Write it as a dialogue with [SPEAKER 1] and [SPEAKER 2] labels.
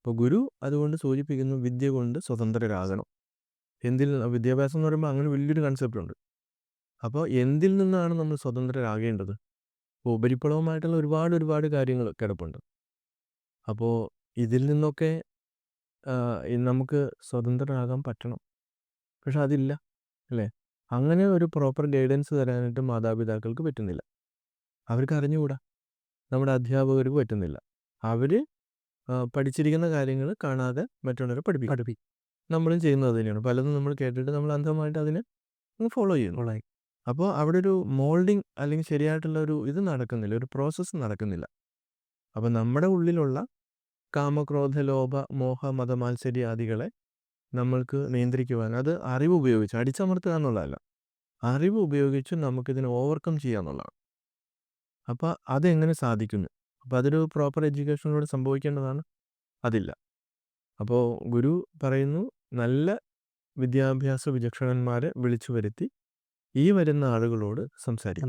[SPEAKER 1] അപ്പോൾ ഗുരു അതുകൊണ്ട് സൂചിപ്പിക്കുന്നു വിദ്യ കൊണ്ട് സ്വതന്ത്രരാകണം. വിദ്യാഭ്യാസം എന്ന് പറയുമ്പോൾ അങ്ങനെ വലിയൊരു കൺസെപ്റ്റ് ഉണ്ട്. അപ്പോൾ എന്തിൽ നിന്നാണ് നമ്മൾ സ്വതന്ത്രരാകേണ്ടത്? ഇപ്പോൾ ഉപരിപ്ലവമായിട്ടുള്ള ഒരുപാട് കാര്യങ്ങൾ കിടപ്പുണ്ട്. അപ്പോൾ ഇതിൽ നിന്നൊക്കെ നമുക്ക് സ്വതന്ത്രരാകാൻ പറ്റണം. പക്ഷെ അതില്ല, അല്ലേ? അങ്ങനെ ഒരു പ്രോപ്പർ ഗൈഡൻസ് തരാനായിട്ട് മാതാപിതാക്കൾക്ക് പറ്റുന്നില്ല. അവർക്ക് അറിഞ്ഞുകൂടാ. നമ്മുടെ അധ്യാപകർക്ക് പറ്റുന്നില്ല. അവർ പഠിച്ചിരിക്കുന്ന കാര്യങ്ങൾ കാണാതെ മറ്റുള്ളവരെ പഠിപ്പിക്കും. നമ്മളും ചെയ്യുന്നത് അത് തന്നെയാണ്. പലതും നമ്മൾ കേട്ടിട്ട് നമ്മൾ അന്ധമായിട്ട് അതിനെ ഫോളോ ചെയ്യുന്നു. അപ്പോൾ അവിടെ ഒരു മോൾഡിങ് അല്ലെങ്കിൽ ശരിയായിട്ടുള്ള ഒരു ഇത് നടക്കുന്നില്ല, ഒരു പ്രോസസ്സ് നടക്കുന്നില്ല. അപ്പം നമ്മുടെ ഉള്ളിലുള്ള കാമക്രോധ ലോഭ മോഹ മതമാത്സര്യാദികളെ നമ്മൾക്ക് നിയന്ത്രിക്കുവാൻ അത് അറിവ് ഉപയോഗിച്ച് അടിച്ചമർത്തുക എന്നുള്ളതല്ല, അറിവ് ഉപയോഗിച്ച് നമുക്കിതിനെ ഓവർകം ചെയ്യുക എന്നുള്ളതാണ്. അപ്പോൾ അതെങ്ങനെ സാധിക്കുന്നു? അപ്പോൾ അതൊരു പ്രോപ്പർ എഡ്യൂക്കേഷനിലൂടെ സംഭവിക്കേണ്ടതാണ്. അതില്ല. അപ്പോൾ ഗുരു പറയുന്നു, നല്ല വിദ്യാഭ്യാസ വിചക്ഷണന്മാരെ വിളിച്ചു വരുത്തി ഈ വരുന്ന ആളുകളോട് സംസാരിക്കും.